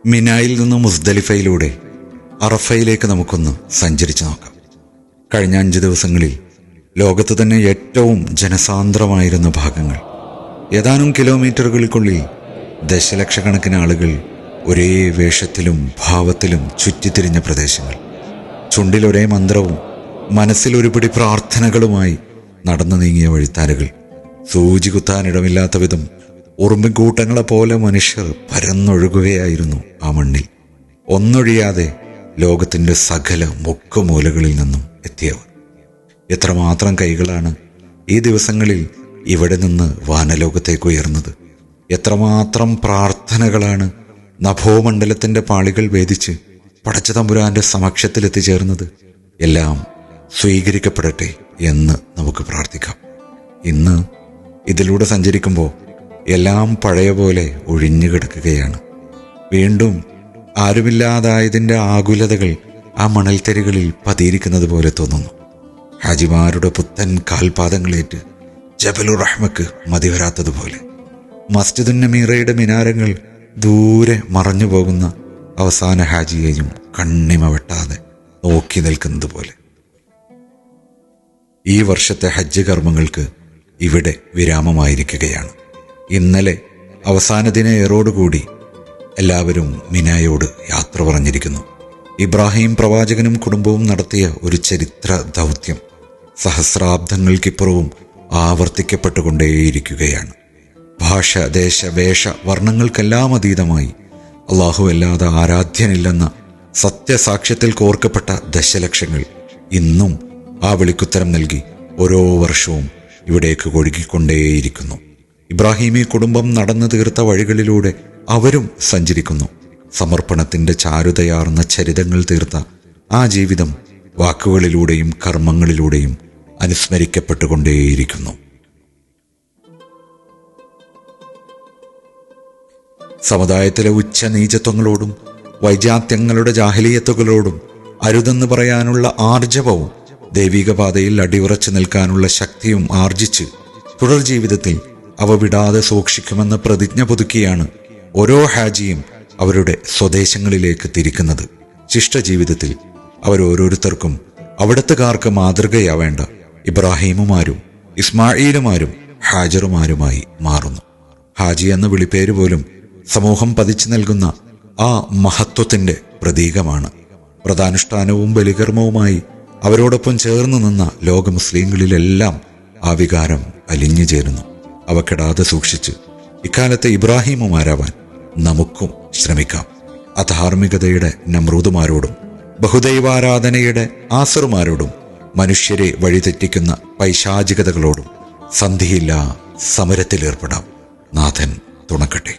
മിനായിൽ നിന്ന് മുസ്ദലിഫയിലൂടെ അറഫയിലേക്ക് നമുക്കൊന്ന് സഞ്ചരിച്ചു നോക്കാം. കഴിഞ്ഞ 5 ദിവസങ്ങളിൽ ലോകത്ത് തന്നെ ഏറ്റവും ജനസാന്ദ്രമായിരുന്ന ഭാഗങ്ങൾ, ഏതാനും കിലോമീറ്ററുകൾക്കുള്ളിൽ ദശലക്ഷക്കണക്കിന് ആളുകൾ ഒരേ വേഷത്തിലും ഭാവത്തിലും ചുറ്റിത്തിരിഞ്ഞ പ്രദേശങ്ങൾ, ചുണ്ടിലൊരേ മന്ത്രവും മനസ്സിലൊരുപിടി പ്രാർത്ഥനകളുമായി നടന്നു നീങ്ങിയ വഴിത്താരുകൾ, സൂചി കുത്താനിടമില്ലാത്ത വിധം ഉറുമ്പിക്കൂട്ടങ്ങളെ പോലെ മനുഷ്യർ പരന്നൊഴുകുകയായിരുന്നു ആ മണ്ണിൽ. ഒന്നൊഴിയാതെ ലോകത്തിൻ്റെ സകല മുക്കുമൂലകളിൽ നിന്നും എത്തിയവർ. എത്രമാത്രം കൈകളാണ് ഈ ദിവസങ്ങളിൽ ഇവിടെ നിന്ന് വാനലോകത്തേക്ക് ഉയർന്നത്! എത്രമാത്രം പ്രാർത്ഥനകളാണ് നഭോമണ്ഡലത്തിൻ്റെ പാളികൾ ഭേദിച്ച് പടച്ച തമ്പുരാന്റെ സമക്ഷത്തിലെത്തിച്ചേർന്നത്! എല്ലാം സ്വീകരിക്കപ്പെടട്ടെ എന്ന് നമുക്ക് പ്രാർത്ഥിക്കാം. ഇന്ന് ഇതിലൂടെ സഞ്ചരിക്കുമ്പോൾ എല്ലാം പഴയ പോലെ ഒഴിഞ്ഞു കിടക്കുകയാണ്. വീണ്ടും ആരുമില്ലാതായതിൻ്റെ ആകുലതകൾ ആ മണൽത്തരികളിൽ പതിയിരിക്കുന്നത് പോലെ തോന്നുന്നു. ഹാജിമാരുടെ പുത്തൻ കാൽപാദങ്ങളേറ്റ് ജബലുർ റഹ്മക്ക് മതിവരാത്തതുപോലെ, മസ്ജിദുൻ നമീറയുടെ മിനാരങ്ങൾ ദൂരെ മറഞ്ഞു പോകുന്ന അവസാന ഹാജിയെയും കണ്ണിമ വെട്ടാതെ നോക്കി നിൽക്കുന്നത് പോലെ. ഈ വർഷത്തെ ഹജ്ജ് കർമ്മങ്ങൾക്ക് ഇവിടെ വിരാമമായിരിക്കുകയാണ്. ഇന്നലെ അവസാന ദിന ഏറോടുകൂടി എല്ലാവരും മിനായോട് യാത്ര പറഞ്ഞിരിക്കുന്നു. ഇബ്രാഹിം പ്രവാചകനും കുടുംബവും നടത്തിയ ഒരു ചരിത്ര ദൗത്യം സഹസ്രാബ്ദങ്ങൾക്കിപ്പുറവും ആവർത്തിക്കപ്പെട്ടുകൊണ്ടേയിരിക്കുകയാണ്. ഭാഷ, ദേശ, വേഷ, വർണ്ണങ്ങൾക്കെല്ലാം അതീതമായി അള്ളാഹു അല്ലാതെ ആരാധ്യനില്ലെന്ന സത്യസാക്ഷ്യത്തിൽ കോർക്കപ്പെട്ട ദശലക്ഷങ്ങൾ ഇന്നും ആ വിളിക്കുത്തരം നൽകി ഓരോ വർഷവും ഇവിടേക്ക് ഒഴുകിക്കൊണ്ടേയിരിക്കുന്നു. ഇബ്രാഹിമി കുടുംബം നടന്നു തീർത്ത വഴികളിലൂടെ അവരും സഞ്ചരിക്കുന്നു. സമർപ്പണത്തിൻ്റെ ചാരുതയാർന്ന ചരിതങ്ങൾ തീർത്ത ആ ജീവിതം വാക്കുകളിലൂടെയും കർമ്മങ്ങളിലൂടെയും അനുസ്മരിക്കപ്പെട്ടുകൊണ്ടേയിരിക്കുന്നു. സമുദായത്തിലെ ഉച്ചനീചത്വങ്ങളോടും വൈജാത്യങ്ങളുടെ ജാഹിലിയത്തുകളോടും അരുതെന്ന് പറയാനുള്ള ആർജവവും ദൈവിക പാതയിൽ അടിയുറച്ചു നിൽക്കാനുള്ള ശക്തിയും ആർജിച്ച് തുടർ ജീവിതത്തിൽ അവ വിടാതെ സൂക്ഷിക്കുമെന്ന പ്രതിജ്ഞ പുതുക്കിയാണ് ഓരോ ഹാജിയും അവരുടെ സ്വദേശങ്ങളിലേക്ക് തിരിക്കുന്നത്. ശിഷ്ടജീവിതത്തിൽ അവരോരോരുത്തർക്കും അവിടത്തുകാർക്ക് മാതൃകയാവേണ്ട ഇബ്രാഹീമുമാരും ഇസ്മായിലുമാരും ഹാജറുമാരുമായി മാറുന്നു. ഹാജി എന്ന വിളിപ്പേര് പോലും സമൂഹം പതിച്ചു നൽകുന്ന ആ മഹത്വത്തിൻ്റെ പ്രതീകമാണ്. വ്രതാനുഷ്ഠാനവും ബലികർമ്മവുമായി അവരോടൊപ്പം ചേർന്ന് നിന്ന ലോക മുസ്ലിങ്ങളിലെല്ലാം ആ വികാരം അലിഞ്ഞു ചേരുന്നു. അവ കെടാതെ സൂക്ഷിച്ച് ഇക്കാലത്തെ ഇബ്രാഹീമുമാരാവാൻ നമുക്കും ശ്രമിക്കാം. അധാർമികതയുടെ നമ്രൂദുമാരോടും ബഹുദൈവാരാധനയുടെ ആസറുമാരോടും മനുഷ്യരെ വഴിതെറ്റിക്കുന്ന പൈശാചികതകളോടും സന്ധിയില്ല സമരത്തിലേർപ്പെടാം. നാഥൻ തുണക്കട്ടെ.